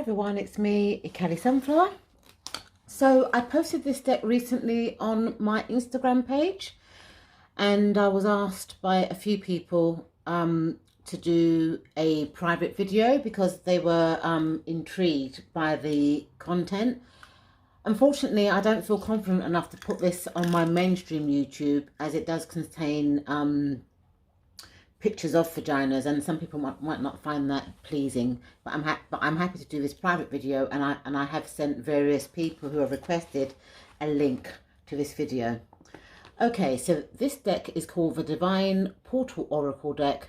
everyone, it's me, Ikali Sunflower. So I posted this deck recently on my Instagram page, and I was asked by a few people to do a private video because they were intrigued by the content. Unfortunately, I don't feel confident enough to put this on my mainstream YouTube, as it does contain pictures of vaginas, and some people might not find that pleasing, but I'm happy to do this private video, and I have sent various people who have requested a link to this video. Okay, so this deck is called the Divine Portal Oracle deck,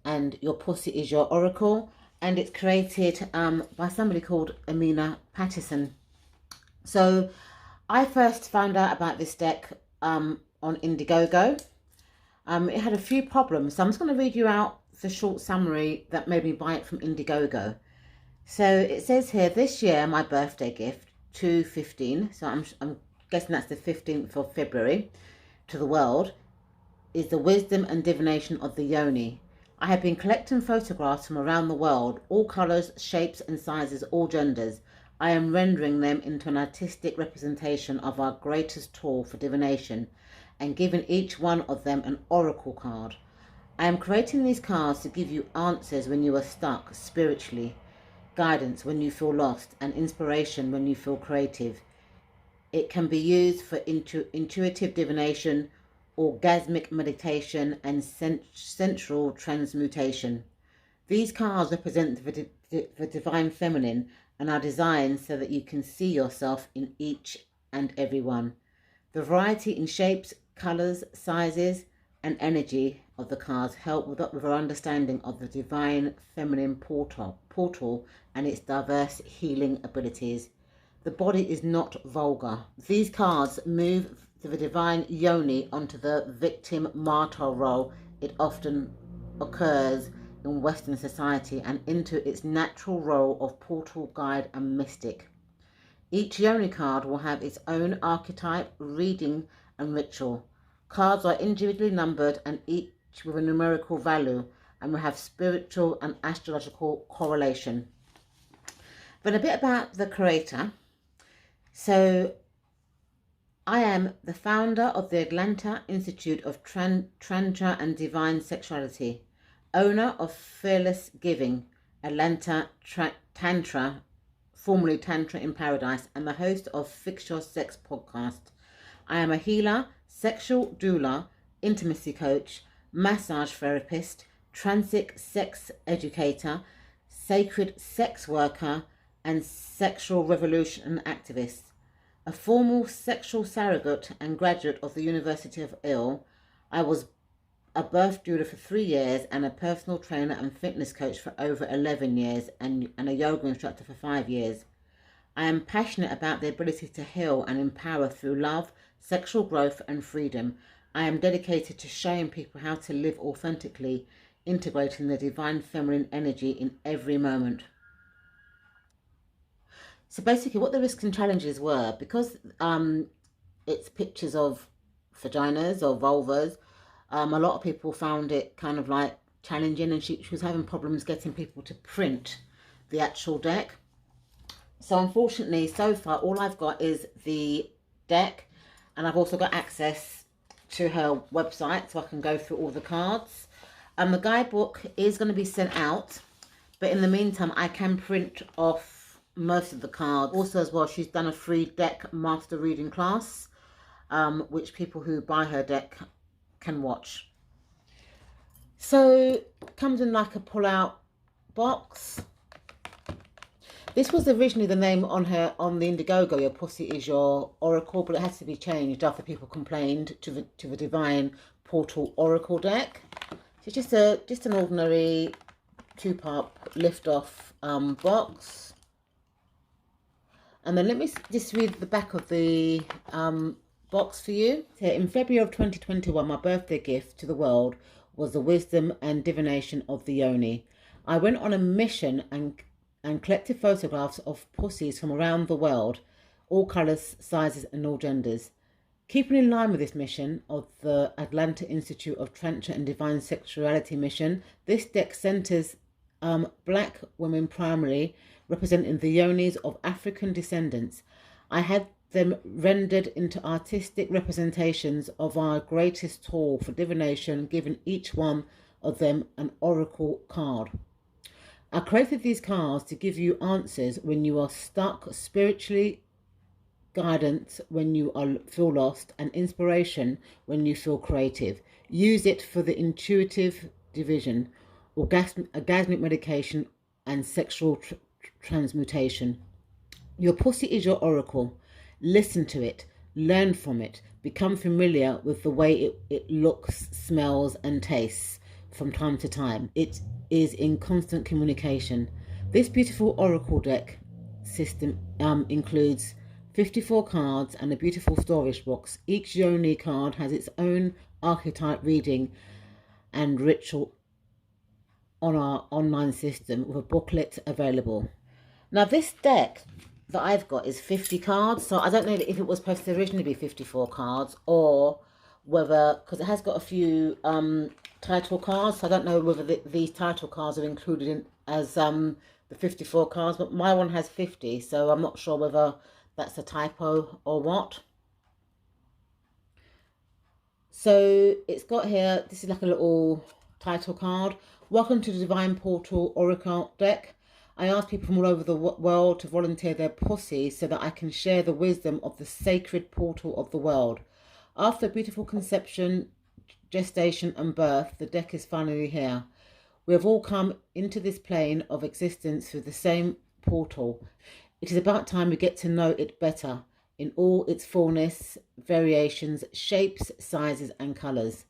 and your pussy is your oracle, and it's created by somebody called Amina Patterson. So I first found out about this deck on Indiegogo. It had a few problems, so I'm just going to read you out the short summary that made me buy it from Indiegogo. So it says here, this year my birthday gift to 15, so I'm guessing that's the 15th of February, to the world, is the wisdom and divination of the yoni. I have been collecting photographs from around the world, all colours, shapes and sizes, all genders. I am rendering them into an artistic representation of our greatest tool for divination, and giving each one of them an oracle card. I am creating these cards to give you answers when you are stuck spiritually, guidance when you feel lost, and inspiration when you feel creative. It can be used for intuitive divination, orgasmic meditation, and sensual transmutation. These cards represent the divine feminine and are designed so that you can see yourself in each and every one. The variety in shapes, colours, sizes and energy of the cards help with our understanding of the divine feminine portal and its diverse healing abilities. The body is not vulgar. These cards move the divine yoni onto the victim martyr role it often occurs in Western society, and into its natural role of portal guide and mystic. Each yoni card will have its own archetype, reading and ritual. Cards are individually numbered and each with a numerical value, and will have spiritual and astrological correlation. But a bit about the creator. So I am the founder of the Atlanta Institute of Tantra and Divine Sexuality, owner of Fearless Giving, Atlanta Tantra, formerly Tantra in Paradise, and the host of Fix Your Sex podcast. I am a healer, sexual doula, intimacy coach, massage therapist, transic sex educator, sacred sex worker, and sexual revolution activist. A formal sexual surrogate and graduate of the University of Ill, I was a birth doula for 3 years and a personal trainer and fitness coach for over 11 years, and a yoga instructor for 5 years. I am passionate about the ability to heal and empower through love, sexual growth and freedom. I am dedicated to showing people how to live authentically, integrating the divine feminine energy in every moment. So basically what the risks and challenges were, because it's pictures of vaginas or vulvas, a lot of people found it kind of like challenging, and she was having problems getting people to print the actual deck. So unfortunately, so far, all I've got is the deck, and I've also got access to her website so I can go through all the cards. The guidebook is going to be sent out, but in the meantime, I can print off most of the cards. Also as well, she's done a free deck master reading class, which people who buy her deck can watch. So it comes in like a pull-out box. This was originally the name on the Indiegogo, Your Pussy is Your Oracle, but it has to be changed after people complained to the Divine Portal Oracle deck. So it's just an ordinary 2-part lift-off box. And then let me just read the back of the box for you. So in February of 2021, my birthday gift to the world was the wisdom and divination of the yoni. I went on a mission and collected photographs of pussies from around the world, all colours, sizes and all genders. Keeping in line with this mission of the Atlanta Institute of Tantra and Divine Sexuality mission, this deck centres Black women primarily, representing the yonis of African descendants. I had them rendered into artistic representations of our greatest tool for divination, giving each one of them an oracle card. I created these cards to give you answers when you are stuck spiritually, guidance when you feel lost, and inspiration when you feel creative. Use it for the intuitive division, orgasmic medication, and sexual transmutation. Your pussy is your oracle. Listen to it, learn from it, become familiar with the way it looks, smells, and tastes from time to time. It is in constant communication. This beautiful oracle deck system includes 54 cards and a beautiful storage box. Each yoni card has its own archetype reading and ritual on our online system with a booklet available. Now this deck that I've got is 50 cards, so I don't know if it was supposed to originally be 54 cards or whether, because it has got a few title cards, so I don't know whether these title cards are included in as the 54 cards, but my one has 50, so I'm not sure whether that's a typo or what. So it's got here, this is like a little title card. Welcome to the Divine Portal Oracle deck. I ask people from all over the world to volunteer their pussy so that I can share the wisdom of the sacred portal of the world. After beautiful conception, gestation and birth, the deck is finally here. We have all come into this plane of existence through the same portal. It is about time we get to know it better in all its fullness, variations, shapes, sizes and colours.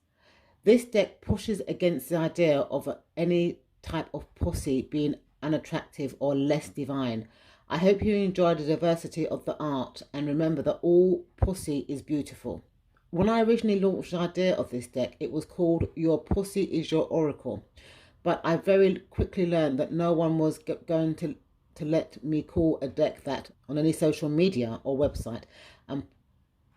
This deck pushes against the idea of any type of pussy being unattractive or less divine. I hope you enjoy the diversity of the art and remember that all pussy is beautiful. When I originally launched the idea of this deck, it was called Your Pussy is Your Oracle. But I very quickly learned that no one was going to let me call a deck that on any social media or website, and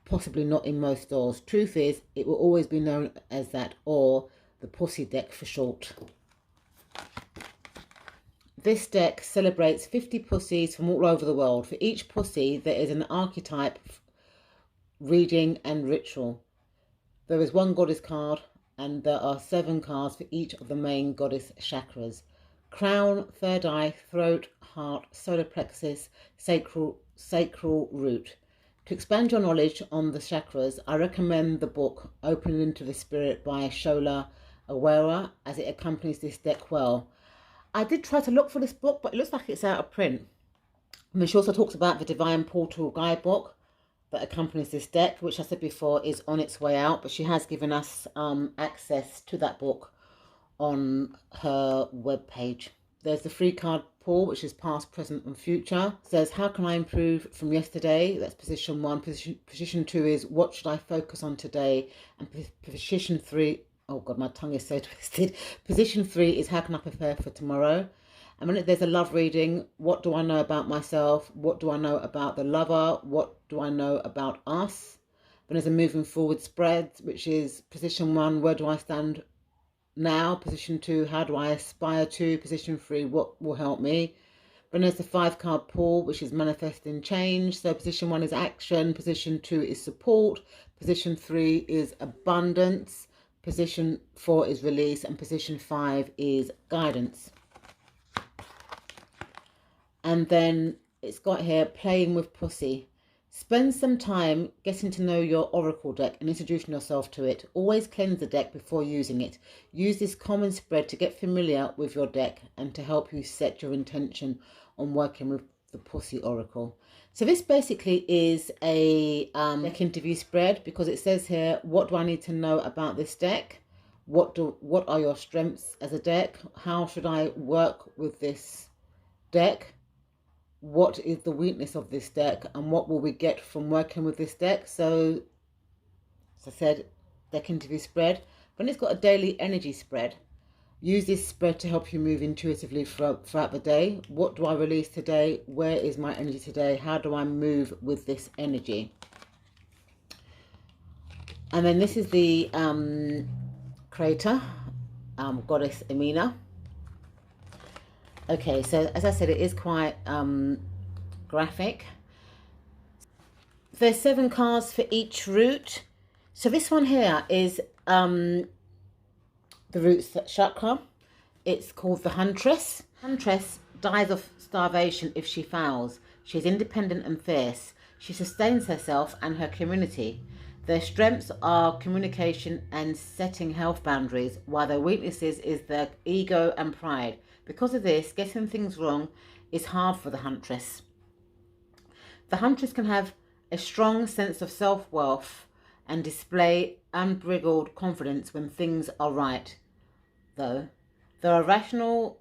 possibly not in most stores. Truth is, it will always be known as that, or the pussy deck for short. This deck celebrates 50 pussies from all over the world. For each pussy, there is an archetype, reading and ritual. There is one goddess card, and there are 7 cards for each of the main goddess chakras: crown, third eye, throat, heart, solar plexus, sacral root. To expand your knowledge on the chakras, I recommend the book Opening into the Spirit by Shola Awera, as it accompanies this deck well. I did try to look for this book, but it looks like it's out of print. And she also talks about the Divine Portal guidebook that accompanies this deck, which I said before is on its way out, but she has given us access to that book on her webpage. There's the free card pull, which is past, present and future. It says, how can I improve from yesterday? That's position 1. Position 2 is, what should I focus on today? And position 3, oh god, my tongue is so twisted. Position 3 is, how can I prepare for tomorrow? And when there's a love reading, what do I know about myself? What do I know about the lover? What do I know about us? Then there's a moving forward spread, which is position 1, where do I stand now? Position 2, how do I aspire to? Position 3, what will help me? Then there's the 5 card pull, which is manifesting change. So position 1 is action, position 2 is support, position 3 is abundance, position 4 is release, and position 5 is guidance. And then it's got here, playing with pussy. Spend some time getting to know your oracle deck and introducing yourself to it. Always cleanse the deck before using it. Use this common spread to get familiar with your deck and to help you set your intention on working with the pussy oracle. So this basically is a deck interview spread, because it says here, what do I need to know about this deck? What are your strengths as a deck? How should I work with this deck? What is the weakness of this deck, and what will we get from working with this deck? So, as I said, deck interview spread. Then it's got a daily energy spread. Use this spread to help you move intuitively throughout the day. What do I release today? Where is my energy today? How do I move with this energy? And then this is the creator, goddess Amina. Okay, so as I said, it is quite graphic. There's 7 cards for each root. So this one here is the root chakra. It's called the Huntress. Huntress dies of starvation if she fouls. She is independent and fierce. She sustains herself and her community. Their strengths are communication and setting health boundaries, while their weaknesses is their ego and pride. Because of this, getting things wrong is hard for the Huntress. The Huntress can have a strong sense of self-worth and display unbridled confidence when things are right, though. There are rational,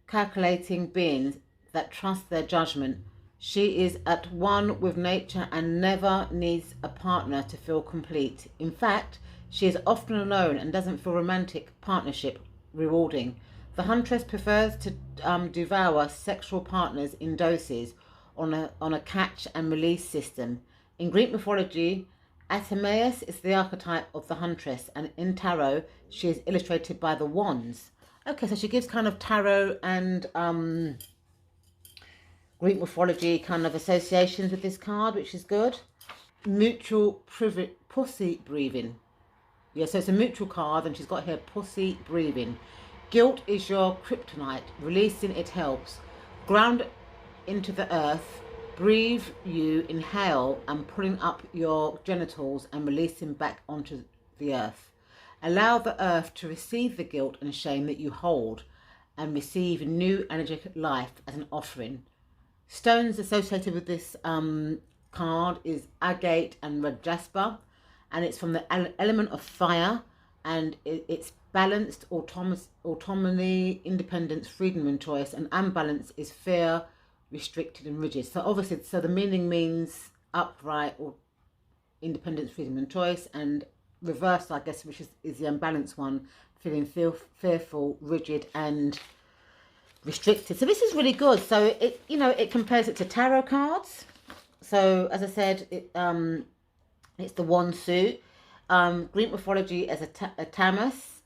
calculating beings that trust their judgment. She is at one with nature and never needs a partner to feel complete. In fact, she is often alone and doesn't feel romantic partnership rewarding. The Huntress prefers to devour sexual partners in doses on a catch and release system. In Greek mythology, Artemis is the archetype of the Huntress, and in tarot, she is illustrated by the wands. Okay, so she gives kind of tarot and Greek mythology kind of associations with this card, which is good. Mutual pussy breathing. Yeah, so it's a mutual card, and she's got here pussy breathing. Guilt is your kryptonite. Releasing it helps. Ground into the earth. Breathe, you inhale, and pulling up your genitals and releasing back onto the earth. Allow the earth to receive the guilt and shame that you hold and receive new energetic life as an offering. Stones associated with this card is agate and red jasper, and it's from the element of fire, and it's balanced, autonomy, independence, freedom and choice, and unbalanced is fear, restricted and rigid. So obviously, so the meaning means upright or independence, freedom and choice, and reverse, I guess, which is the unbalanced one, feeling fearful, rigid and restricted. So this is really good. So it, you know, it compares it to tarot cards. So as I said, it's the wand suit. Greek mythology as a Tamas.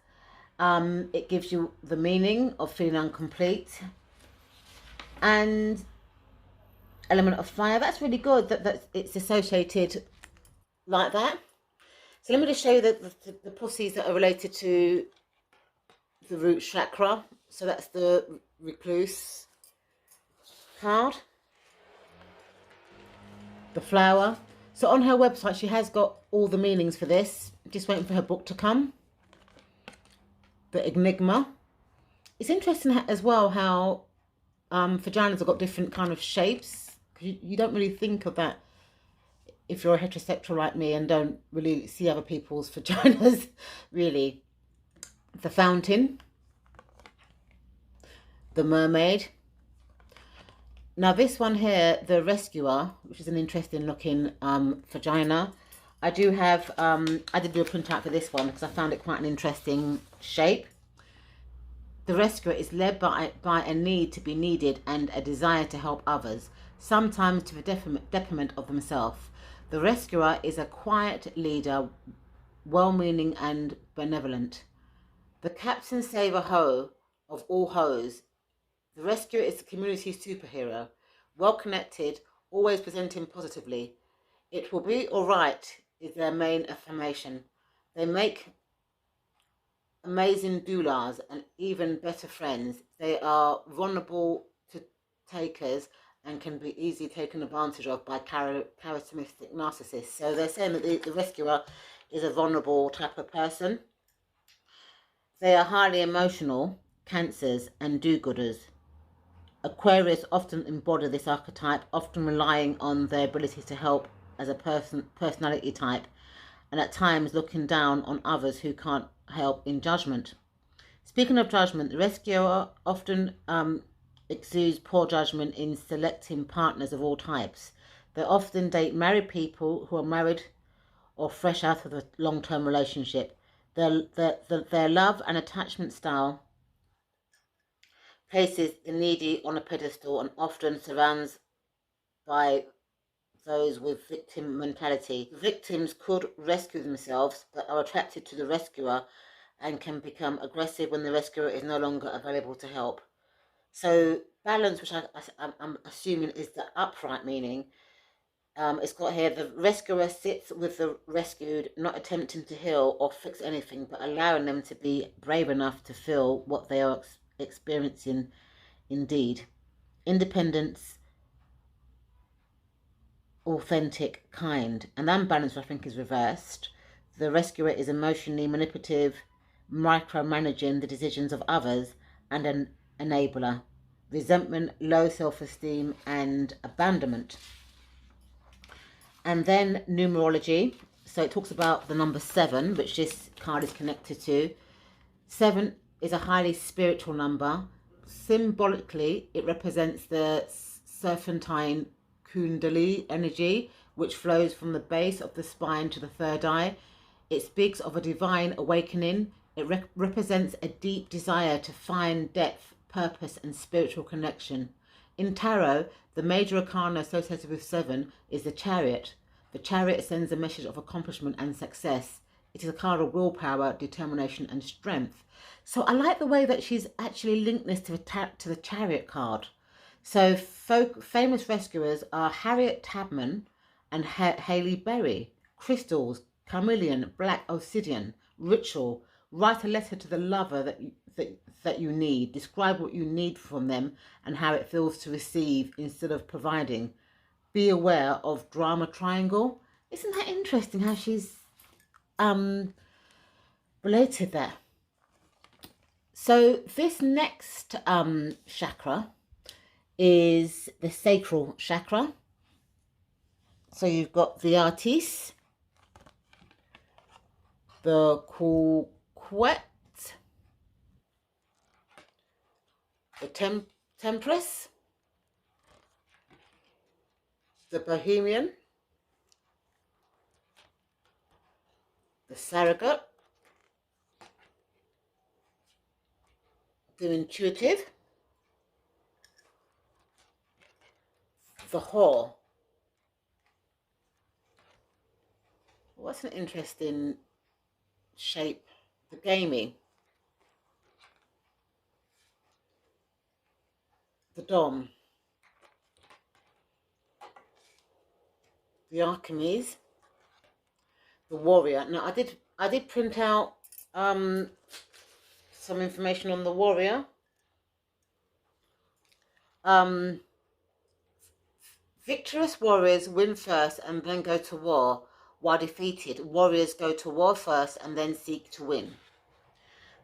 It gives you the meaning of feeling incomplete. And element of fire. That's really good that it's associated like that. So let me just show you the pussies that are related to the root chakra. So that's the recluse card. The flower. So on her website, she has got all the meanings for this. Just waiting for her book to come. The enigma. It's interesting as well how vaginas have got different kind of shapes. You don't really think of that if you're a heterosexual like me and don't really see other people's vaginas, really. The fountain. The mermaid. Now this one here, the rescuer, which is an interesting looking vagina. I do have, I did do a printout for this one because I found it quite an interesting shape. The rescuer is led by a need to be needed and a desire to help others, sometimes to the detriment of themselves. The rescuer is a quiet leader, well-meaning and benevolent. The Captain Saver Ho of all hoes. The rescuer is the community superhero, well-connected, always presenting positively. It will be all right is their main affirmation. They make amazing doulas and even better friends. They are vulnerable to takers and can be easily taken advantage of by charismatic narcissists. So they're saying that the rescuer is a vulnerable type of person. They are highly emotional, cancers and do-gooders. Aquarius often embody this archetype, often relying on their ability to help as a personality type, and at times looking down on others who can't help in judgment. Speaking of judgment, the rescuer often exudes poor judgment in selecting partners of all types. They often date married people who are married or fresh out of a long-term relationship. Their love and attachment style places the needy on a pedestal and often surrounds by those with victim mentality. Victims could rescue themselves but are attracted to the rescuer and can become aggressive when the rescuer is no longer available to help. So balance, which I'm assuming is the upright meaning. It's got here, the rescuer sits with the rescued, not attempting to heal or fix anything, but allowing them to be brave enough to feel what they are experiencing indeed. Independence, authentic, kind. And unbalanced, I think, is reversed. The rescuer is emotionally manipulative, micromanaging the decisions of others, and an enabler. Resentment, low self-esteem, and abandonment. And then numerology. So it talks about the number 7, which this card is connected to. 7 is a highly spiritual number. Symbolically, it represents the serpentine kundalini energy, which flows from the base of the spine to the third eye. It speaks of a divine awakening. It represents a deep desire to find depth, purpose, and spiritual connection. In tarot, the major arcana associated with 7 is the Chariot. The Chariot sends a message of accomplishment and success. It is a card of willpower, determination, and strength. So I like the way that she's actually linked this to the Chariot card. So famous rescuers are Harriet Tubman and Halle Berry. Crystals, carnelian, black obsidian, ritual. Write a letter to the lover that you need. Describe what you need from them and how it feels to receive instead of providing. Be aware of drama triangle. Isn't that interesting how she's related there? So this next chakra is the sacral chakra. So you've got the Artis, the Quet, the Temperance, the Bohemian, the Surrogate, the Intuitive, the Whore. What's an interesting shape? The Gamey, the Dom, the Archimedes, the Warrior. Now I did print out some information on the Warrior. Victorious warriors win first and then go to war, while defeated warriors go to war first and then seek to win.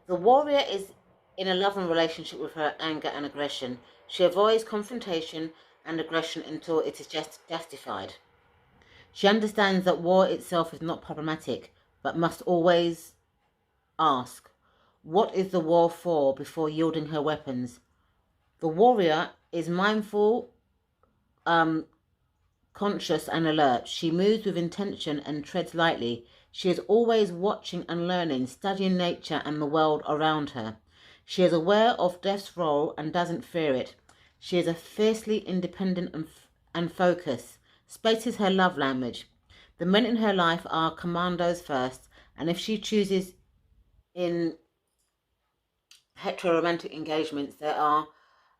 The warrior is in a loving relationship with her anger and aggression. She avoids confrontation and aggression until it is justified. She understands that war itself is not problematic, but must always ask, what is the war for, before yielding her weapons. The warrior is mindful, conscious and alert. She moves with intention and treads lightly. She is always watching and learning, studying nature and the world around her. She is aware of death's role and doesn't fear it. She is a fiercely independent and focused. Space is her love language. The men in her life are commandos first, and if she chooses in heteroromantic engagements, they are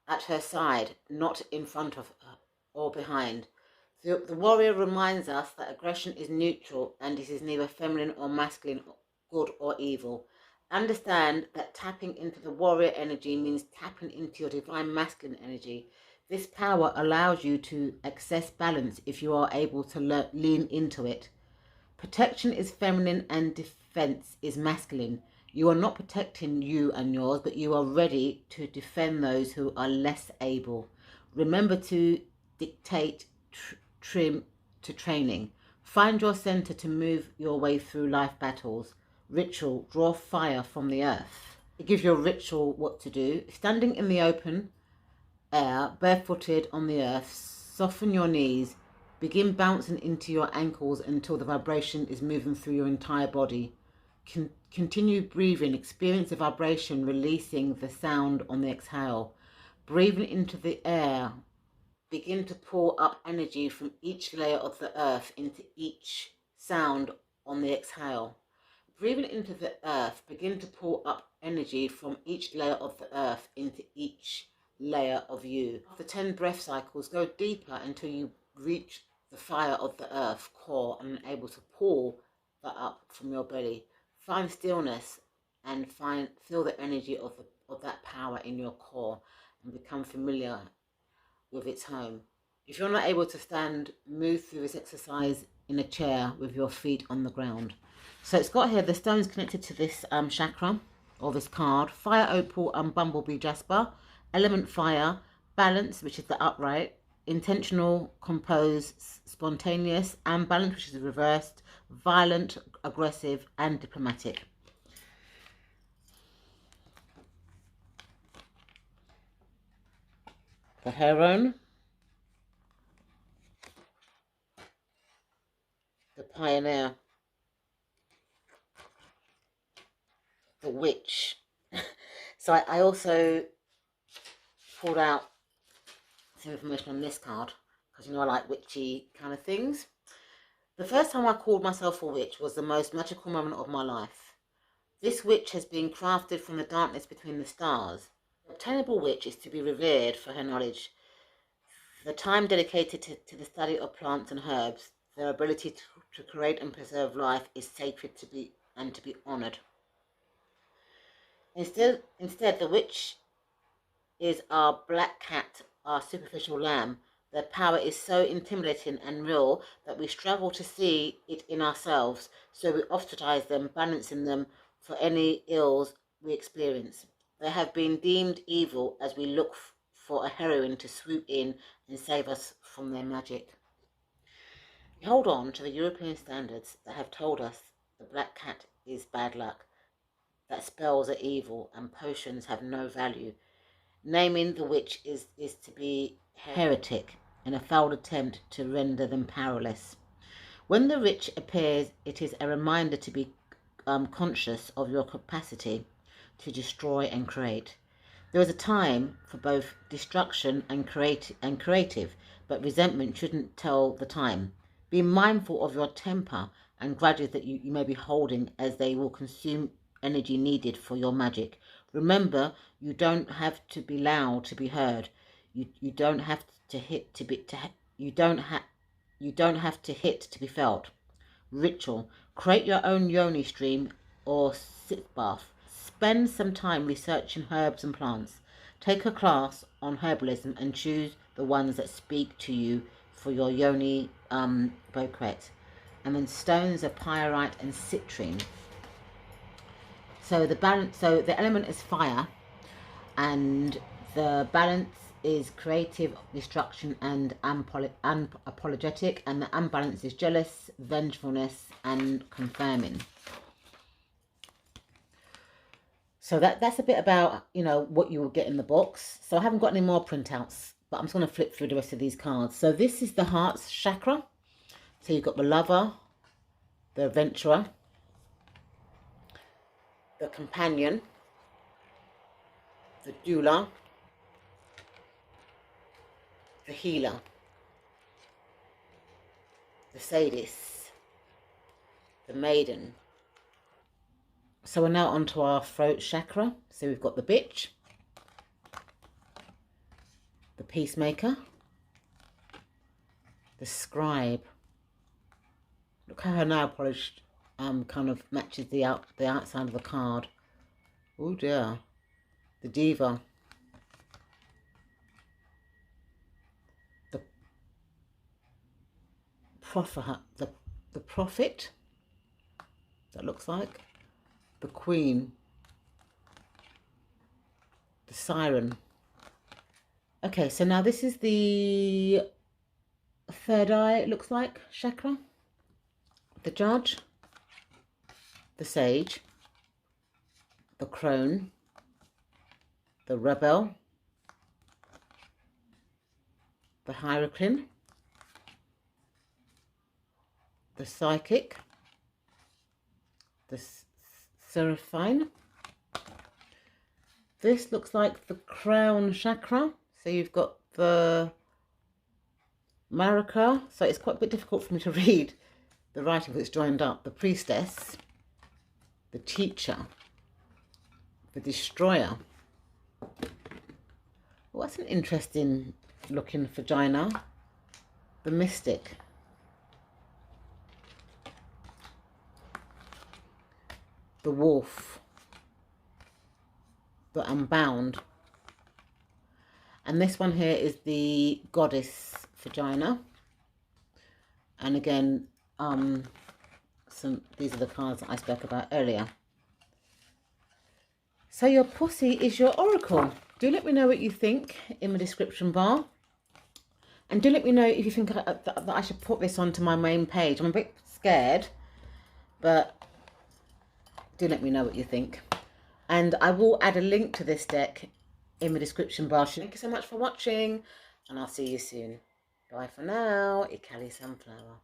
at her side, not in front of her or behind. The warrior reminds us that aggression is neutral and it is neither feminine or masculine, good or evil. Understand that tapping into the warrior energy means tapping into your divine masculine energy. This power allows you to access balance if you are able to lean into it. Protection is feminine and defense is masculine. You are not protecting you and yours, but you are ready to defend those who are less able. Remember to dictate trim to training. Find your center to move your way through life battles. Ritual, draw fire from the earth. It gives your ritual what to do. Standing in the open air, barefooted on the earth, soften your knees. Begin bouncing into your ankles until the vibration is moving through your entire body. Continue breathing. Experience the vibration releasing the sound on the exhale. Breathing into the air. Begin to pull up energy from each layer of the earth into each sound on the exhale. Breathing into the earth, begin to pull up energy from each layer of the earth into each layer of you. The 10 breath cycles, go deeper until you reach the fire of the earth core and are able to pull that up from your belly. Find stillness and feel the energy of that power in your core and become familiar with its home. If you're not able to stand, move through this exercise in a chair with your feet on the ground. So it's got here the stones connected to this chakra or this card: fire, opal, and bumblebee jasper. Element fire, balance, which is the upright; intentional, composed, spontaneous; and balance, which is reversed, violent, aggressive, and diplomatic. The heron, the pioneer, the witch. So I also pulled out some information on this card because, you know, I like witchy kind of things. The first time I called myself a witch was the most magical moment of my life. This witch has been crafted from the darkness between the stars. The obtainable witch is to be revered for her knowledge, the time dedicated to the study of plants and herbs. Their ability to create and preserve life is sacred to be honoured. Instead, the witch is our black cat, our superficial lamb. Their power is so intimidating and real that we struggle to see it in ourselves, so we ostracize them, balancing them for any ills we experience. They have been deemed evil as we look for a heroine to swoop in and save us from their magic. We hold on to the European standards that have told us the black cat is bad luck, that spells are evil and potions have no value. Naming the witch is to be heretic in a foul attempt to render them powerless. When the witch appears, it is a reminder to be conscious of your capacity to destroy and create. There is a time for both destruction and creative, but resentment shouldn't tell the time. Be mindful of your temper and grudges that you may be holding, as they will consume energy needed for your magic. Remember, you don't have to be loud to be heard. You don't have to hit to be you don't have to hit to be felt. Ritual: create your own yoni stream or sit bath. Spend some time researching herbs and plants. Take a class on herbalism and choose the ones that speak to you for your yoni bouquet. And then stones are pyrite and citrine. So the element is fire, and the balance is creative, destruction, and unapologetic, and the unbalance is jealous, vengefulness, and confirming. So that's a bit about, you know, what you will get in the box. So I haven't got any more printouts, but I'm just going to flip through the rest of these cards. So this is the Heart's chakra. So you've got the lover, the adventurer, the companion, the doula, the healer, the sadist, the maiden. So we're now onto our throat chakra. So we've got the bitch, the peacemaker, the scribe. Look how her nail polish kind of matches the outside of the card. Oh dear. The diva, the prophet, that looks like, the queen, the siren. Okay, so now this is the third eye, it looks like, chakra. The judge, the sage, the crone, the rebel, the hierophant, the psychic, the seraphine. This looks like the crown chakra. So you've got the Marika. So it's quite a bit difficult for me to read the writing because it's joined up. The priestess, the teacher, the destroyer, Well, that's an interesting looking vagina. The Mystic. The Wolf. The Unbound. And this one here is the Goddess vagina. And again, these are the cards that I spoke about earlier. So your pussy is your oracle. Do let me know what you think in the description bar. And do let me know if you think that I should put this onto my main page. I'm a bit scared, but do let me know what you think. And I will add a link to this deck in the description bar. Thank you so much for watching, and I'll see you soon. Bye for now. Ikali Sunflower.